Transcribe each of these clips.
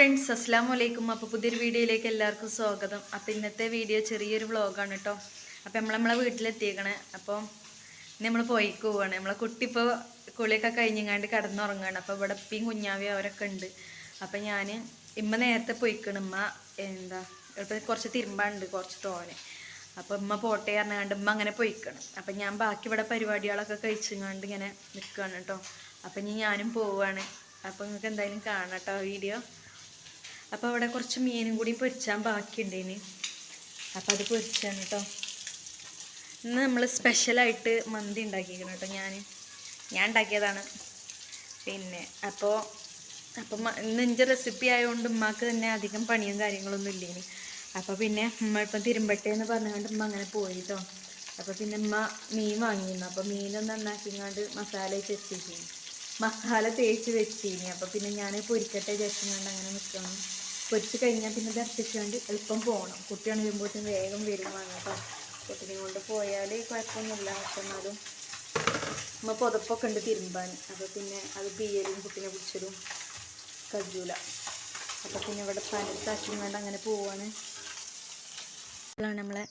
Friends, അസ്സലാമു അലൈക്കും. അപ്പോൾ പുതിയൊരു വീഡിയോയിലേക്ക് എല്ലാവർക്കും സ്വാഗതം. അപ്പോൾ ഇന്നത്തെ വീഡിയോ ചെറിയൊരു വ്ളോഗാണ് കേട്ടോ. അപ്പോൾ നമ്മളെ വീട്ടിലെത്തിയേക്കണേ. അപ്പോൾ നമ്മൾ പോയിക്ക് പോവാണ്. നമ്മളെ കുട്ടി ഇപ്പോൾ കുളിയൊക്കെ കഴിഞ്ഞങ്ങാണ്ട് കിടന്നുറങ്ങുകയാണ്. അപ്പോൾ ഇവിടെ ഇപ്പയും കുഞ്ഞാവിയും അവരൊക്കെ ഉണ്ട്. അപ്പോൾ ഞാൻ ഇമ്മ നേരത്തെ പോയിക്കണം. ഇമ്മ ഇപ്പോൾ കുറച്ച് തിരുമ്പാണ്ട്, കുറച്ച് തോനെ. അപ്പോൾ ഇമ്മ പോട്ടെ പറഞ്ഞാണ്ട് ഇമ്മ അങ്ങനെ പോയിക്കണം. അപ്പം ഞാൻ ബാക്കി ഇവിടെ പരിപാടികളൊക്കെ കഴിച്ചങ്ങാണ്ട് ഇങ്ങനെ നിൽക്കുകയാണ് കേട്ടോ. അപ്പം ഇനി ഞാനും പോവുകയാണ്. അപ്പോൾ നിങ്ങൾക്ക് എന്തായാലും കാണാം കേട്ടോ വീഡിയോ. അപ്പോൾ അവിടെ കുറച്ച് മീനും കൂടി പൊരിച്ചാൻ ബാക്കിയുണ്ട് ഇനി. അപ്പോൾ അത് പൊരിച്ചാണ് കേട്ടോ. ഇന്ന് നമ്മൾ സ്പെഷ്യലായിട്ട് മന്തി ഉണ്ടാക്കിയിരിക്കണം കേട്ടോ. ഞാൻ ഉണ്ടാക്കിയതാണ്. പിന്നെ അപ്പോൾ ഇന്ന് എൻ്റെ റെസിപ്പി ആയതുകൊണ്ട് ഉമ്മാക്ക് തന്നെ അധികം പണിയും കാര്യങ്ങളൊന്നും ഇല്ല ഇനി. അപ്പോൾ പിന്നെ ഉമ്മ ഇപ്പം തിരുമ്പട്ടെ എന്ന് പറഞ്ഞുകൊണ്ട് ഉമ്മ അങ്ങനെ പോയി കേട്ടോ. അപ്പോൾ പിന്നെ ഉമ്മ മീൻ വാങ്ങിയിരുന്നു. അപ്പോൾ മീനൊന്ന് നന്നാക്കിങ്ങാണ്ട് മസാല തേച്ച് വെച്ചിനി. അപ്പോൾ പിന്നെ ഞാൻ പൊരിക്കട്ടെ വിചാരിച്ചുകൊണ്ട് അങ്ങനെ നിൽക്കണം. പൊരിച്ച് കഴിഞ്ഞാൽ പിന്നെ ദർശിച്ചുകൊണ്ട് എളുപ്പം പോകണം. കുട്ടിയാണ് വരുമ്പോഴത്തേക്കും വേഗം വരുവാണ് കേട്ടോ. കുട്ടിനെ കൊണ്ട് പോയാൽ കുഴപ്പമൊന്നുമില്ല. പക്ഷെ എന്നാലും ഉമ്മ പുതപ്പൊക്കെ ഉണ്ട് തിരുമ്പാൻ. അപ്പോൾ പിന്നെ അത് പിയ്യലും കുട്ടീനെ പിടിച്ചതും കഴിയൂല. അപ്പോൾ പിന്നെ ഇവിടെ പനത്താച്ചും കൊണ്ട് അങ്ങനെ പോവാണ്. അപ്പോഴാണ് നമ്മളെ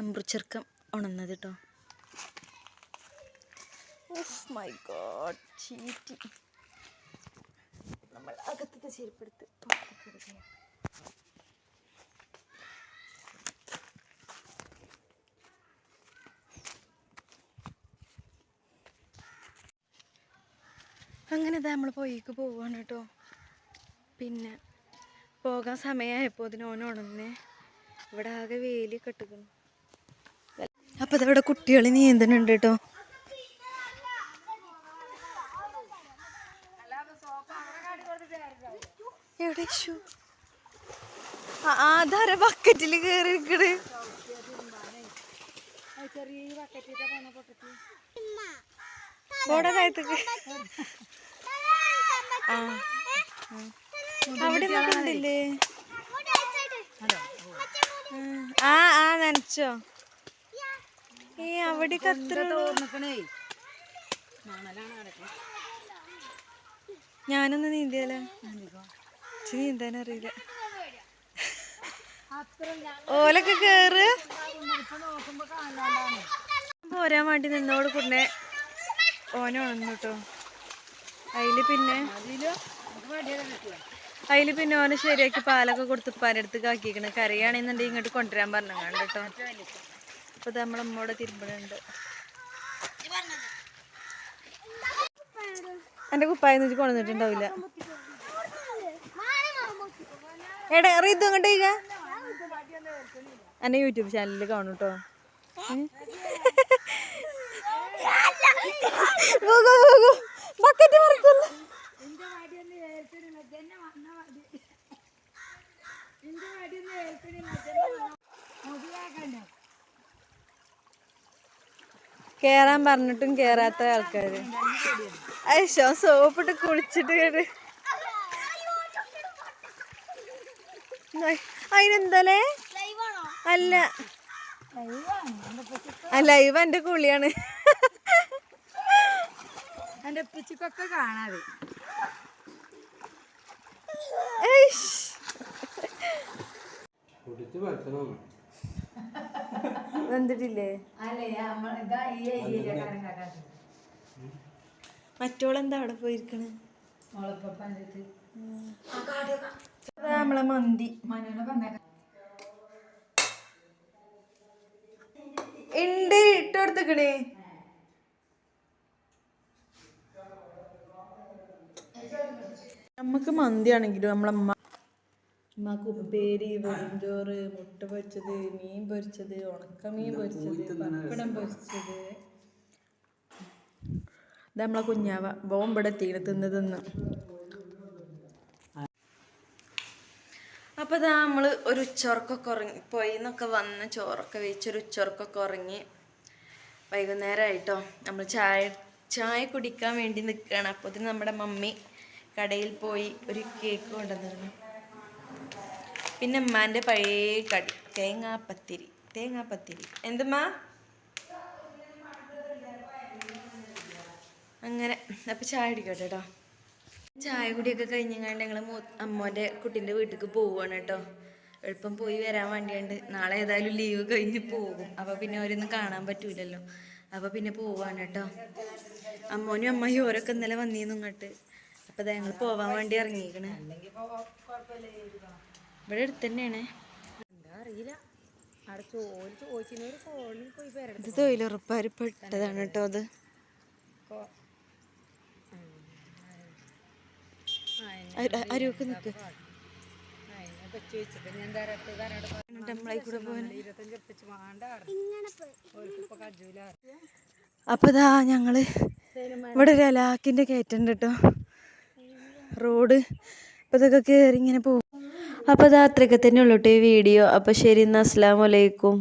അമ്പുച്ചെറുക്കം ഉണർന്നത് കേട്ടോ. ഓഹ് മൈ ഗോഡ്, ചീറ്റി. നമ്മൾ അകത്തത്തെ ചെരുപ്പെടുത്ത് പുറത്തേക്ക്. അങ്ങനെ നമ്മൾ പോയിക്ക് പോവാണ് കേട്ടോ. പിന്നെ പോകാൻ സമയമായപ്പോൾ ഓനുണർന്നേ. ഇവിടെ ആകെ വേലി കെട്ടുകണം. അപ്പോൾ ഇതിവിടെ കുട്ടികൾ നീന്തുന്നുണ്ട് കേട്ടോ. എവിടെ ഷൂ? ആധാര ബക്കറ്റിൽ കയറിക്കണ്. അവിടെ കണ്ടില്ലേ? നനച്ചോ? അവിടെ ഞാനൊന്ന് നീന്തിയാലോ? നീന്താനറിയില്ല. ഓലൊക്കെ കേറ് പോരാൻ വേണ്ടി നിന്നോട് കൂടെ ഓനുണർന്നു കേട്ടോ. അതിൽ പിന്നെ ഓനെ ശരിയാക്കി പാലൊക്കെ കൊടുത്ത് പലയിടത്തേക്ക് ആക്കിയിരിക്കണം. കരയാണെന്നുണ്ടെങ്കിൽ ഇങ്ങോട്ട് കൊണ്ടുവരാൻ പറഞ്ഞാണ്ട് കേട്ടോ. അപ്പോൾ ഇത് നമ്മളമ്മോടെ തിരുമ്പലുണ്ട്. എൻ്റെ കുപ്പായം വെച്ച് കൊണ്ടുവന്നിട്ടുണ്ടാവില്ല. എടാ ഇത് അങ്ങോട്ട് എൻ്റെ യൂട്യൂബ് ചാനലിൽ കാണും കേട്ടോ. ബക്കറ്റ് മറിച്ചല്ല. കേറാൻ പറഞ്ഞിട്ടും കേറാത്ത ആൾക്കാര്. അയ്യോ, സോപ്പിട്ട് കുളിച്ചിട്ട് കേട്ട്. അതിനെന്തല്ലേ? അല്ല ഇവ എന്റെ കുളിയാണ്. എന്റെ പിച്ചിക്കൊക്കെ കാണാതെ വന്നിട്ടില്ലേ? മറ്റോളെന്താ അവിടെ പോയിരിക്കണ്? നമ്മളെ മന്തി ഉണ്ട്, ഇട്ട് കൊടുത്തേക്കണേ. നമുക്ക് മന്തി ആണെങ്കിലും നമ്മളമ്മക്ക് ഉപ്പേരി, വെറുംചോറ്, മുട്ട പൊരിച്ചത്, മീൻ പൊരിച്ചത്, ഉണക്കമീൻ പൊരിച്ചത്, പപ്പടം പൊരിച്ചത്. ഇത് നമ്മളെ കുഞ്ഞാവ ബോംബിടെ തിന്ന്. അപ്പോൾ ഇതാ നമ്മൾ ഒരു ഉച്ചോർക്കൊക്കെ ഉറങ്ങി പോയിന്നൊക്കെ വന്ന് ചോറൊക്കെ വെച്ചൊരു ഉച്ചോർക്കൊക്കെ ഉറങ്ങി. വൈകുന്നേരമായിട്ടോ. നമ്മൾ ചായ കുടിക്കാൻ വേണ്ടി നിൽക്കുകയാണ്. അപ്പോൾ ഇതിന് നമ്മുടെ മമ്മി കടയിൽ പോയി ഒരു കേക്ക് കൊണ്ടുവന്നിരുന്നു. പിന്നെ ഉമ്മാൻ്റെ പഴയ കടി തേങ്ങാപ്പത്തിരി. എന്തുമ്മാ? അങ്ങനെ. അപ്പോൾ ചായ കുടിക്കട്ടെ കേട്ടോ. ചായ കുടിയൊക്കെ കഴിഞ്ഞങ്ങാണ്ട് ഞങ്ങൾ അമ്മോൻ്റെ കുട്ടീൻ്റെ വീട്ടിലേക്ക് പോവുകയാണ് കേട്ടോ. എളുപ്പം പോയി വരാൻ വേണ്ടിയുണ്ട്. നാളെ ഏതായാലും ലീവ് കഴിഞ്ഞ് പോകും. അപ്പോൾ പിന്നെ അവരൊന്നും കാണാൻ പറ്റൂലല്ലോ. അപ്പോൾ പിന്നെ പോവാണ് കേട്ടോ. അമ്മോനും അമ്മയും ഓരൊക്കെ ഇന്നലെ വന്നിരുന്നു ഇങ്ങോട്ട്. അപ്പോൾ അത് ഞങ്ങൾ പോവാൻ വേണ്ടി ഇറങ്ങിയിരിക്കണേ. ഇവിടെ അടുത്ത് തന്നെയാണ്. ഇത് തൊഴിലുറപ്പാര് പെട്ടതാണ് കേട്ടോ. അത് അരുവൊക്കെ നിൽക്ക് അപ്പൊ ഇതാ ഞങ്ങള് ഇവിടെ ഒരു അലാക്കിന്റെ കയറ്റുണ്ട് കേട്ടോ റോഡ്. അപ്പൊ ഇതൊക്കെ കയറി ഇങ്ങനെ പോകും. അപ്പൊ ഇത് അത്രയൊക്കെ തന്നെ ഉള്ളൂ കേട്ടോ ഈ വീഡിയോ. അപ്പൊ ശരി, എന്നാ അസ്സലാമു അലൈക്കും.